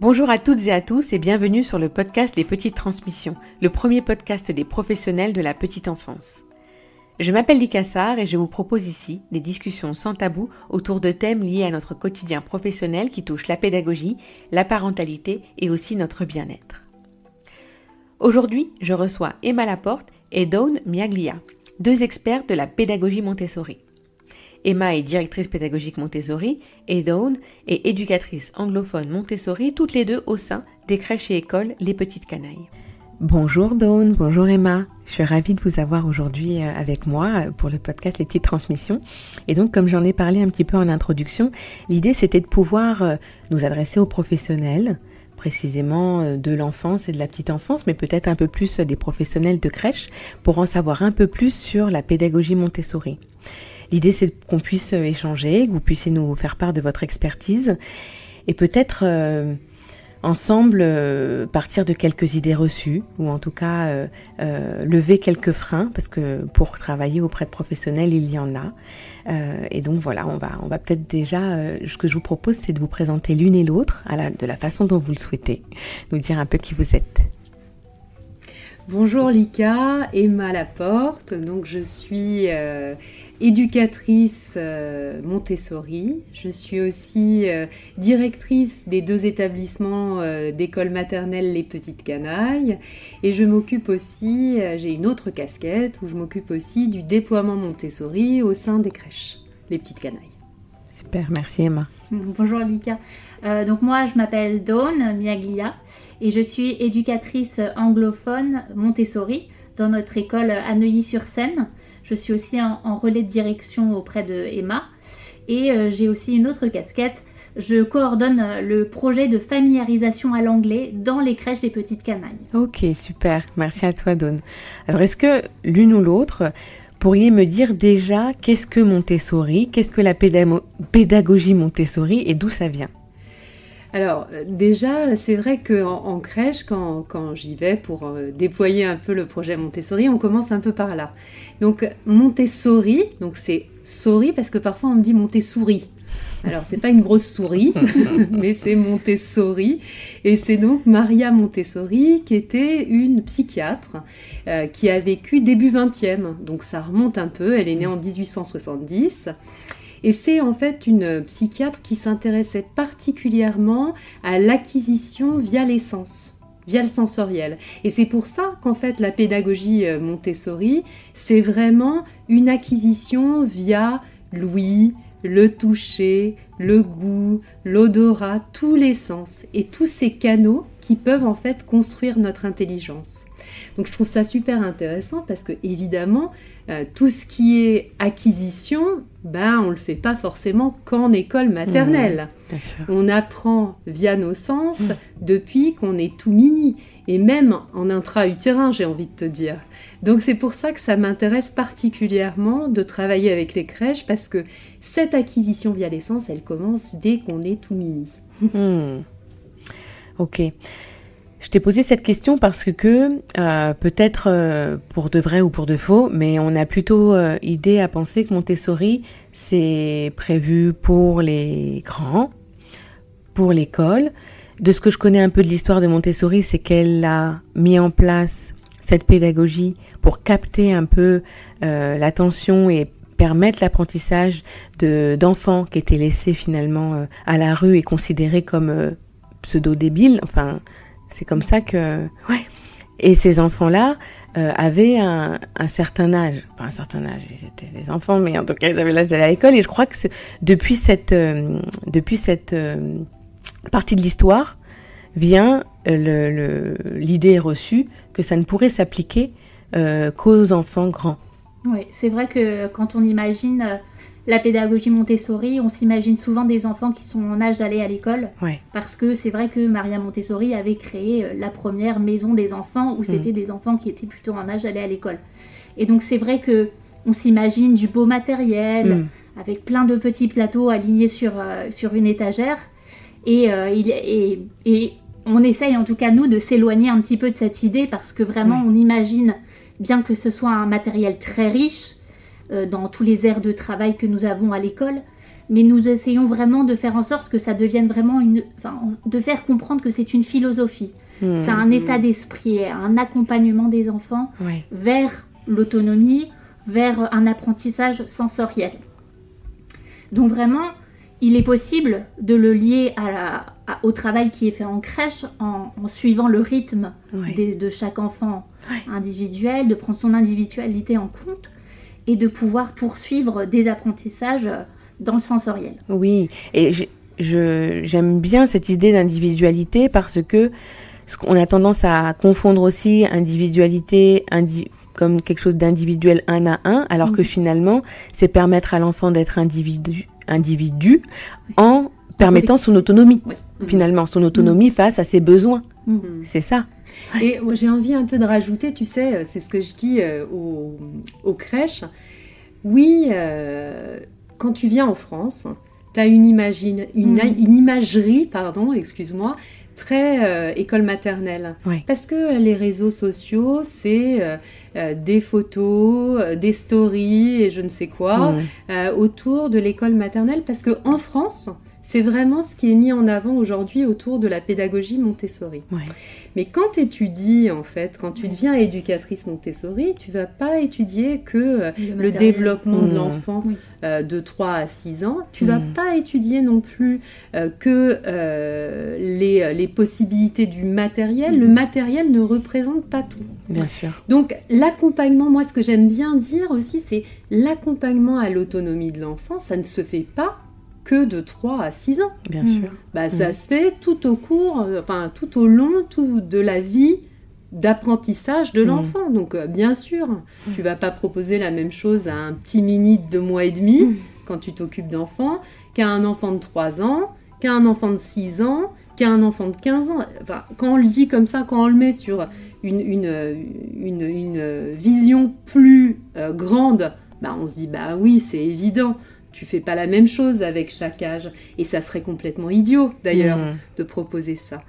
Bonjour à toutes et à tous et bienvenue sur le podcast Les Petites Transmissions, le premier podcast des professionnels de la petite enfance. Je m'appelle Lika Sarr et je vous propose ici des discussions sans tabou autour de thèmes liés à notre quotidien professionnel qui touchent la pédagogie, la parentalité et aussi notre bien-être. Aujourd'hui, je reçois Emma Laporte et Dawn Miaglia, deux experts de la pédagogie Montessori. Emma est directrice pédagogique Montessori et Dawn est éducatrice anglophone Montessori, toutes les deux au sein des crèches et écoles Les Petites Canailles. Bonjour Dawn, bonjour Emma, je suis ravie de vous avoir aujourd'hui avec moi pour le podcast Les Petites Transmissions. Et donc comme j'en ai parlé un petit peu en introduction, l'idée c'était de pouvoir nous adresser aux professionnels, précisément de l'enfance et de la petite enfance, mais peut-être un peu plus des professionnels de crèche, pour en savoir un peu plus sur la pédagogie Montessori. L'idée, c'est qu'on puisse échanger, que vous puissiez nous faire part de votre expertise et peut-être ensemble partir de quelques idées reçues ou en tout cas lever quelques freins parce que pour travailler auprès de professionnels, il y en a. Et donc voilà, on va peut-être déjà, ce que je vous propose, c'est de vous présenter l'une et l'autre de la façon dont vous le souhaitez, nous dire un peu qui vous êtes. Bonjour Lika, Emma Laporte, donc je suis éducatrice Montessori, je suis aussi directrice des deux établissements d'école maternelle Les Petites Canailles et je m'occupe aussi, j'ai une autre casquette où je m'occupe aussi du déploiement Montessori au sein des crèches Les Petites Canailles. Super, merci Emma. Bonjour Lika, donc moi je m'appelle Dawn Miaglia et je suis éducatrice anglophone Montessori dans notre école à Neuilly-sur-Seine. Je suis aussi en relais de direction auprès de Emma et j'ai aussi une autre casquette. Je coordonne le projet de familiarisation à l'anglais dans les crèches des Petites Canailles. Ok, super. Merci à toi, Dawn. Alors, est-ce que l'une ou l'autre pourriez me dire déjà qu'est-ce que Montessori, qu'est-ce que la pédagogie Montessori et d'où ça vient ? Alors déjà, c'est vrai qu'en crèche, quand j'y vais pour déployer un peu le projet Montessori, on commence un peu par là. Donc Montessori, donc c'est souris parce que parfois on me dit Montessori. Alors c'est pas une grosse souris, mais c'est Montessori. Et c'est donc Maria Montessori qui était une psychiatre qui a vécu début 20e. Donc ça remonte un peu, elle est née en 1870. Et c'est en fait une psychiatre qui s'intéressait particulièrement à l'acquisition via les sens, via le sensoriel. Et c'est pour ça qu'en fait la pédagogie Montessori, c'est vraiment une acquisition via l'ouïe, le toucher, le goût, l'odorat, tous les sens et tous ces canaux qui peuvent en fait construire notre intelligence. Donc je trouve ça super intéressant parce que évidemment tout ce qui est acquisition, on le fait pas forcément qu'en école maternelle. On apprend via nos sens depuis qu'on est tout mini et même en intra-utérin, j'ai envie de te dire. Donc c'est pour ça que ça m'intéresse particulièrement de travailler avec les crèches parce que cette acquisition via les sens, elle commence dès qu'on est tout mini. Ok. Je t'ai posé cette question parce que peut-être pour de vrai ou pour de faux, mais on a plutôt idée à penser que Montessori, c'est prévu pour les grands, pour l'école. De ce que je connais un peu de l'histoire de Montessori, c'est qu'elle a mis en place cette pédagogie pour capter un peu l'attention et permettre l'apprentissage d'enfants qui étaient laissés finalement à la rue et considérés comme pseudo-débiles. Enfin, c'est comme ça que... Ouais. Et ces enfants-là avaient un certain âge. Enfin, un certain âge, ils étaient des enfants, mais en tout cas, ils avaient l'âge d'aller à l'école. Et je crois que depuis cette partie de l'histoire vient l'idée reçue que ça ne pourrait s'appliquer qu'aux enfants grands. Oui, c'est vrai que quand on imagine la pédagogie Montessori, on s'imagine souvent des enfants qui sont en âge d'aller à l'école. Ouais. Parce que c'est vrai que Maria Montessori avait créé la première maison des enfants où c'était des enfants qui étaient plutôt en âge d'aller à l'école. Et donc c'est vrai que on s'imagine du beau matériel, avec plein de petits plateaux alignés sur une étagère. Et on essaye en tout cas nous de s'éloigner un petit peu de cette idée parce que vraiment on imagine, bien que ce soit un matériel très riche, dans tous les aires de travail que nous avons à l'école, mais nous essayons vraiment de faire en sorte que ça devienne vraiment de faire comprendre que c'est une philosophie. C'est un état d'esprit, un accompagnement des enfants vers l'autonomie, vers un apprentissage sensoriel. Donc vraiment, il est possible de le lier au travail qui est fait en crèche en suivant le rythme de chaque enfant individuel, de prendre son individualité en compte et de pouvoir poursuivre des apprentissages dans le sensoriel. Oui, et j'aime bien cette idée d'individualité parce que on a tendance à confondre aussi individualité comme quelque chose d'individuel un à un, alors que finalement, c'est permettre à l'enfant d'être individu en permettant son autonomie, finalement, son autonomie face à ses besoins. C'est ça. Et j'ai envie un peu de rajouter, tu sais, c'est ce que je dis aux crèches. Oui, quand tu viens en France, tu as une imagerie, très école maternelle. Parce que les réseaux sociaux, c'est des photos, des stories et je ne sais quoi autour de l'école maternelle. Parce qu'en France, c'est vraiment ce qui est mis en avant aujourd'hui autour de la pédagogie Montessori. Mais quand tu étudies, en fait, quand tu deviens éducatrice Montessori, tu ne vas pas étudier que le développement de l'enfant de 3 à 6 ans. Tu ne vas pas étudier non plus que les possibilités du matériel. Le matériel ne représente pas tout. Bien sûr. Donc, l'accompagnement, moi, ce que j'aime bien dire aussi, c'est l'accompagnement à l'autonomie de l'enfant, ça ne se fait pas que de 3 à 6 ans. Bien sûr. Ça se fait tout au cours, tout au long de la vie d'apprentissage de l'enfant. Donc, bien sûr, tu ne vas pas proposer la même chose à un petit mini de 2 mois et demi quand tu t'occupes d'enfants, qu'à un enfant de 3 ans, qu'à un enfant de 6 ans, qu'à un enfant de 15 ans. Enfin, quand on le dit comme ça, quand on le met sur une vision plus grande, on se dit, oui, c'est évident. Tu fais pas la même chose avec chaque âge. Et ça serait complètement idiot, d'ailleurs, de proposer ça.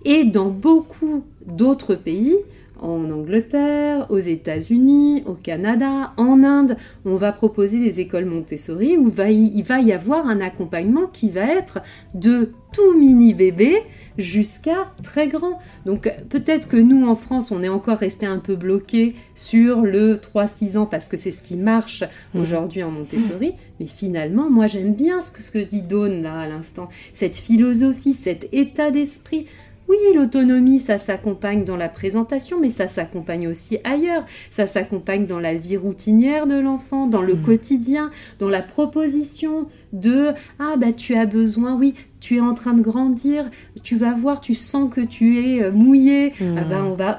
Et dans beaucoup d'autres pays, en Angleterre, aux États-Unis, au Canada, en Inde, on va proposer des écoles Montessori où il va y avoir un accompagnement qui va être de tout mini bébé jusqu'à très grand. Donc peut-être que nous en France on est encore resté un peu bloqué sur le 3-6 ans parce que c'est ce qui marche aujourd'hui en Montessori, mais finalement moi j'aime bien ce que dit Dawn là à l'instant, cette philosophie, cet état d'esprit. Oui, l'autonomie, ça s'accompagne dans la présentation, mais ça s'accompagne aussi ailleurs. Ça s'accompagne dans la vie routinière de l'enfant, dans le quotidien, dans la proposition de « Ah, tu as besoin, oui, tu es en train de grandir, tu vas voir, tu sens que tu es mouillé.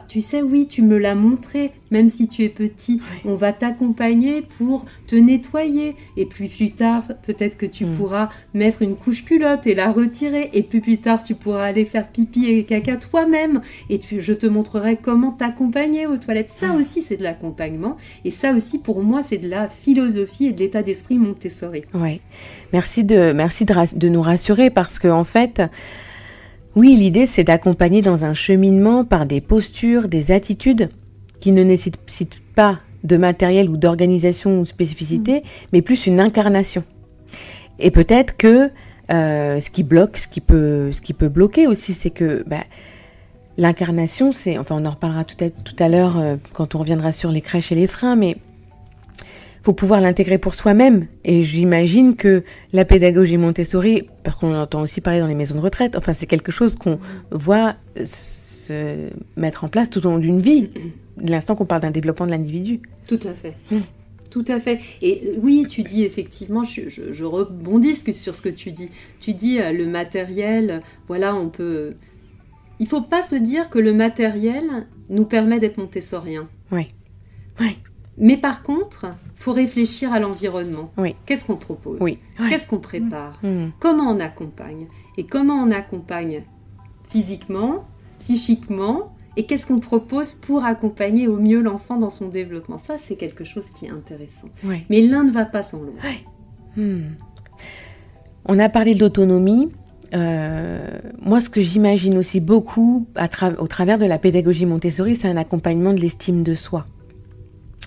Tu sais, oui, tu me l'as montré, même si tu es petit, on va t'accompagner pour te nettoyer. Et puis plus tard, peut-être que tu pourras mettre une couche culotte et la retirer. Et puis plus tard, tu pourras aller faire pipi et caca toi-même. Et je te montrerai comment t'accompagner aux toilettes. Ça aussi, c'est de l'accompagnement. Et ça aussi, pour moi, c'est de la philosophie et de l'état d'esprit Montessori. Oui. Merci de nous rassurer parce que en fait, oui, l'idée c'est d'accompagner dans un cheminement par des postures, des attitudes qui ne nécessitent pas de matériel ou d'organisation ou de spécificité, mais plus une incarnation. Et peut-être que ce qui bloque, ce qui peut bloquer aussi, c'est que l'incarnation, on en reparlera tout à l'heure quand on reviendra sur les crèches et les freins, mais faut pouvoir l'intégrer pour soi-même. Et j'imagine que la pédagogie Montessori, parce qu'on entend aussi parler dans les maisons de retraite, c'est quelque chose qu'on voit se mettre en place tout au long d'une vie, de l'instant qu'on parle d'un développement de l'individu. Tout à fait. Tout à fait. Et oui, tu dis effectivement, je rebondis sur ce que tu dis. Tu dis le matériel, on peut... Il ne faut pas se dire que le matériel nous permet d'être montessoriens. Oui. Mais par contre, il faut réfléchir à l'environnement. Oui. Qu'est-ce qu'on propose ? Oui. Qu'est-ce qu'on prépare ? Comment on accompagne ? Et comment on accompagne physiquement, psychiquement ? Et qu'est-ce qu'on propose pour accompagner au mieux l'enfant dans son développement ? Ça, c'est quelque chose qui est intéressant. Oui. Mais l'un ne va pas sans l'autre. On a parlé de l'autonomie. Moi, ce que j'imagine aussi beaucoup au travers de la pédagogie Montessori, c'est un accompagnement de l'estime de soi.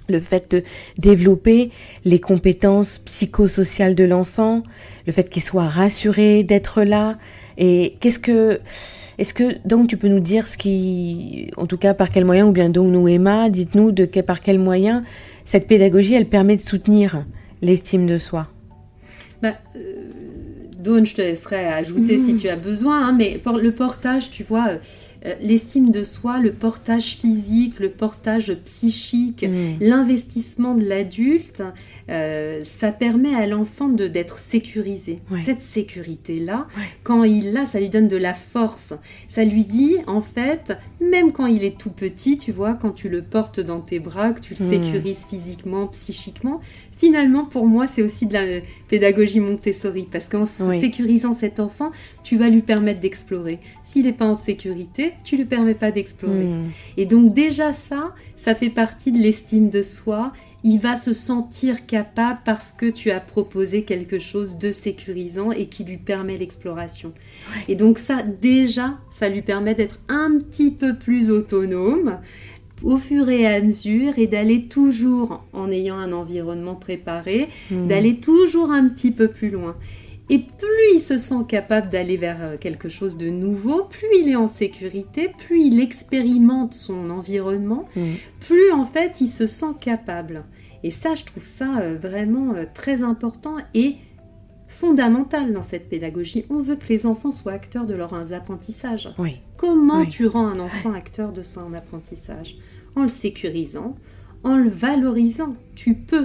le fait de développer les compétences psychosociales de l'enfant, le fait qu'il soit rassuré d'être là. Et est-ce que donc tu peux nous dire en tout cas par quel moyen, ou bien donc nous Emma, dites-nous par quel moyen cette pédagogie elle permet de soutenir l'estime de soi. Dawn, je te laisserai ajouter si tu as besoin, mais le portage, tu vois, l'estime de soi, le portage physique, le portage psychique, l'investissement de l'adulte, ça permet à l'enfant d'être sécurisé. Ouais. Cette sécurité-là, quand il l'a, ça lui donne de la force. Ça lui dit, en fait, même quand il est tout petit, tu vois, quand tu le portes dans tes bras, que tu le sécurises physiquement, psychiquement, finalement, pour moi, c'est aussi de la pédagogie Montessori, parce qu'en sécurisant cet enfant, tu vas lui permettre d'explorer. S'il n'est pas en sécurité, tu ne lui permets pas d'explorer. Et donc déjà ça fait partie de l'estime de soi. Il va se sentir capable parce que tu as proposé quelque chose de sécurisant et qui lui permet l'exploration. Ouais. Et donc ça, déjà, ça lui permet d'être un petit peu plus autonome au fur et à mesure et d'aller toujours, en ayant un environnement préparé, d'aller toujours un petit peu plus loin. Et plus il se sent capable d'aller vers quelque chose de nouveau, plus il est en sécurité, plus il expérimente son environnement, plus en fait il se sent capable. Et ça, je trouve ça vraiment très important et fondamental dans cette pédagogie. On veut que les enfants soient acteurs de leurs apprentissages. Oui. Comment tu rends un enfant acteur de son apprentissage ? En le sécurisant, en le valorisant.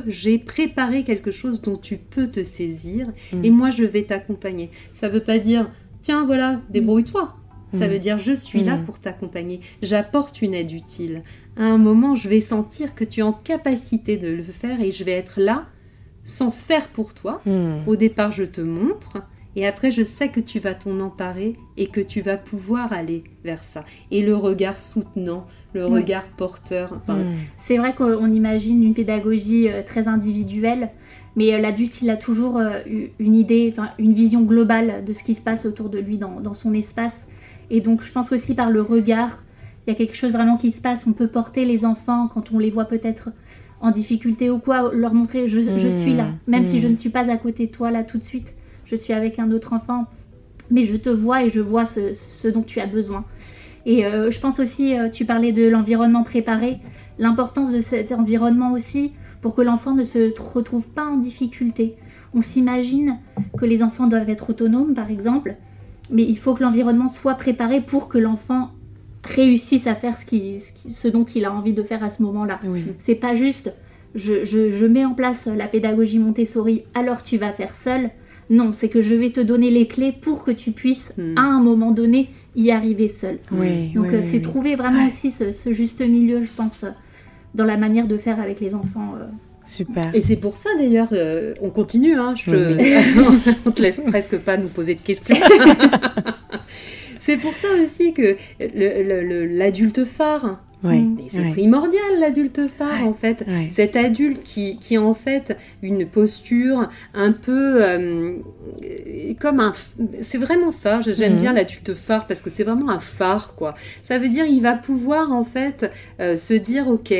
J'ai préparé quelque chose dont tu peux te saisir et moi je vais t'accompagner. Ça ne veut pas dire, tiens voilà, débrouille-toi. Ça veut dire, je suis là pour t'accompagner. J'apporte une aide utile. À un moment, je vais sentir que tu es en capacité de le faire et je vais être là sans faire pour toi. Au départ, je te montre et après, je sais que tu vas t'en emparer et que tu vas pouvoir aller vers ça. Et le regard soutenant, le regard porteur. C'est vrai qu'on imagine une pédagogie très individuelle, mais l'adulte, il a toujours une idée, une vision globale de ce qui se passe autour de lui dans son espace. Et donc, je pense qu'aussi par le regard, il y a quelque chose vraiment qui se passe. On peut porter les enfants quand on les voit peut-être en difficulté ou quoi, leur montrer je suis là, même si je ne suis pas à côté de toi là tout de suite. Je suis avec un autre enfant, mais je te vois et je vois ce dont tu as besoin. Et je pense aussi, tu parlais de l'environnement préparé, l'importance de cet environnement aussi pour que l'enfant ne se retrouve pas en difficulté. On s'imagine que les enfants doivent être autonomes, par exemple, mais il faut que l'environnement soit préparé pour que l'enfant réussisse à faire ce dont il a envie de faire à ce moment-là. Oui. C'est pas juste, je mets en place la pédagogie Montessori, alors tu vas faire seul. Non, c'est que je vais te donner les clés pour que tu puisses, à un moment donné, y arriver seul. Oui, donc, c'est trouver vraiment aussi ce juste milieu, je pense, dans la manière de faire avec les enfants. Super. Et c'est pour ça, d'ailleurs, on continue. On ne te laisse presque pas nous poser de questions. C'est pour ça aussi que l'adulte phare... c'est primordial, l'adulte phare, en fait. Cet adulte qui a en fait une posture un peu comme un... C'est vraiment ça, j'aime bien l'adulte phare parce que c'est vraiment un phare, quoi. Ça veut dire il va pouvoir, en fait, se dire, ok,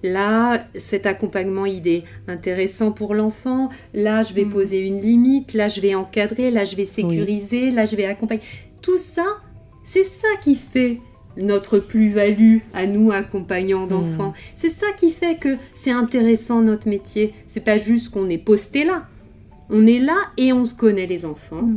là, cet accompagnement, il est intéressant pour l'enfant. Là, je vais poser une limite. Là, je vais encadrer. Là, je vais sécuriser. Là, je vais accompagner. Tout ça, c'est ça qui fait notre plus-value à nous, accompagnants d'enfants. C'est ça qui fait que c'est intéressant, notre métier. C'est pas juste qu'on est posté là. On est là et on se connaît les enfants.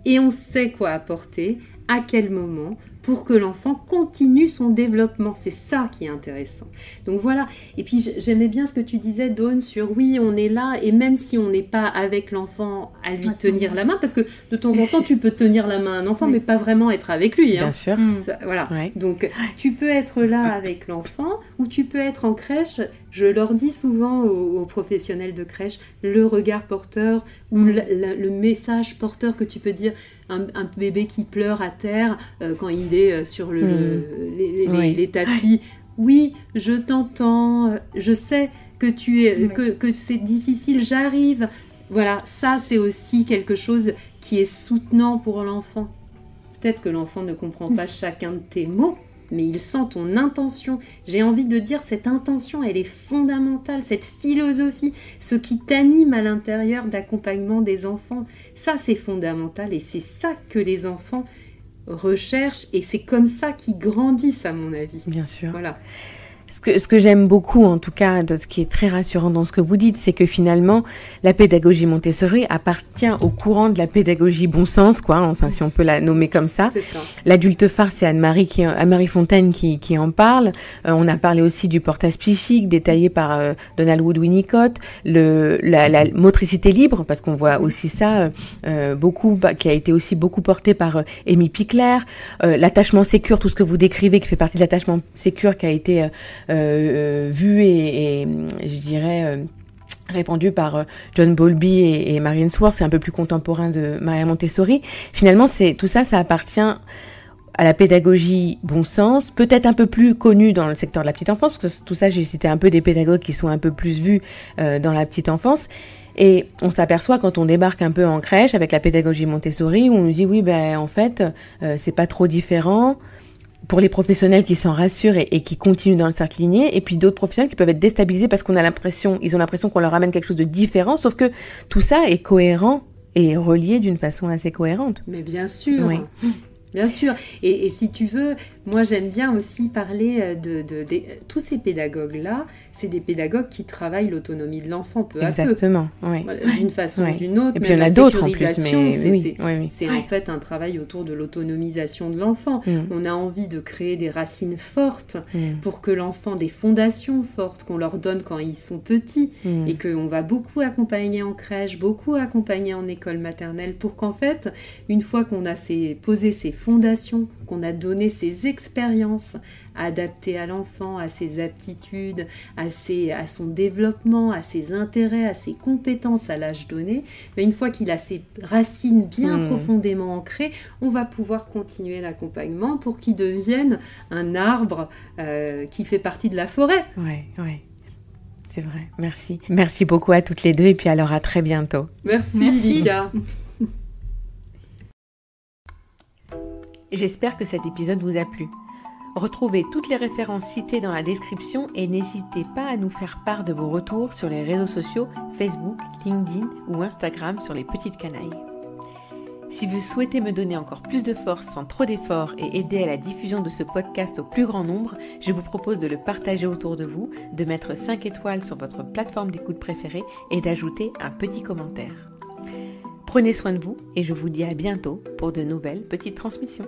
Et on sait quoi apporter, à quel moment, pour que l'enfant continue son développement. C'est ça qui est intéressant. Donc voilà. Et puis j'aimais bien ce que tu disais, Dawn, sur oui, on est là, et même si on n'est pas avec l'enfant à lui tenir la main, parce que de temps en temps, tu peux tenir la main à un enfant, mais pas vraiment être avec lui. Bien sûr. Ça, voilà. Donc tu peux être là avec l'enfant, ou tu peux être en crèche. Je leur dis souvent aux professionnels de crèche, le regard porteur, ou le message porteur que tu peux dire, un bébé qui pleure à terre quand il est sur les tapis. Oui, je t'entends, je sais que que c'est difficile, j'arrive. Voilà, ça c'est aussi quelque chose qui est soutenant pour l'enfant. Peut-être que l'enfant ne comprend pas chacun de tes mots, mais il sent ton intention. J'ai envie de dire, cette intention, elle est fondamentale, cette philosophie, ce qui t'anime à l'intérieur d'accompagnement des enfants. Ça, c'est fondamental et c'est ça que les enfants recherchent et c'est comme ça qu'ils grandissent, à mon avis. Bien sûr. Voilà. Ce que j'aime beaucoup, en tout cas, de ce qui est très rassurant dans ce que vous dites, c'est que finalement, la pédagogie Montessori appartient au courant de la pédagogie bon sens, quoi, enfin, si on peut la nommer comme ça. C'est ça. L'adulte phare, c'est Anne-Marie Fontaine qui en parle. On a parlé aussi du portage psychique, détaillé par Donald Wood-Winnicott, la motricité libre, parce qu'on voit aussi ça, beaucoup, qui a été aussi beaucoup porté par Amy Pickler, l'attachement sécure, tout ce que vous décrivez, qui fait partie de l'attachement sécure, qui a été vu et je dirais répandu par John Bowlby et Marianne Swartz, c'est un peu plus contemporain de Maria Montessori. Finalement, tout ça appartient à la pédagogie bon sens, peut-être un peu plus connue dans le secteur de la petite enfance, parce que tout ça, j'ai cité un peu des pédagogues qui sont un peu plus vus dans la petite enfance. Et on s'aperçoit quand on débarque un peu en crèche avec la pédagogie Montessori, où on nous dit oui, en fait, c'est pas trop différent. Pour les professionnels qui s'en rassurent et qui continuent dans le cercle lignée, et puis d'autres professionnels qui peuvent être déstabilisés parce ils ont l'impression qu'on leur amène quelque chose de différent, sauf que tout ça est cohérent et relié d'une façon assez cohérente. Mais bien sûr. Oui. Bien sûr. Et si tu veux, moi j'aime bien aussi parler de tous ces pédagogues-là, c'est des pédagogues qui travaillent l'autonomie de l'enfant peu à peu. Exactement, oui. Voilà, d'une façon ou d'une autre. Et puis il y en a d'autres en plus, mais c'est en fait un travail autour de l'autonomisation de l'enfant. On a envie de créer des racines fortes pour que l'enfant, des fondations fortes qu'on leur donne quand ils sont petits et qu'on va beaucoup accompagner en crèche, beaucoup accompagner en école maternelle pour qu'en fait, une fois qu'on a posé ces fondations, qu'on a donné ces expériences adaptées à l'enfant, à ses aptitudes, à son développement, à ses intérêts, à ses compétences à l'âge donné, mais une fois qu'il a ses racines bien profondément ancrées, on va pouvoir continuer l'accompagnement pour qu'il devienne un arbre qui fait partie de la forêt. Oui. C'est vrai, merci. Merci beaucoup à toutes les deux et puis alors à très bientôt. Merci. Lika. J'espère que cet épisode vous a plu. Retrouvez toutes les références citées dans la description et n'hésitez pas à nous faire part de vos retours sur les réseaux sociaux Facebook, LinkedIn ou Instagram sur les petites canailles. Si vous souhaitez me donner encore plus de force sans trop d'efforts et aider à la diffusion de ce podcast au plus grand nombre, je vous propose de le partager autour de vous, de mettre 5 étoiles sur votre plateforme d'écoute préférée et d'ajouter un petit commentaire. Prenez soin de vous et je vous dis à bientôt pour de nouvelles petites transmissions.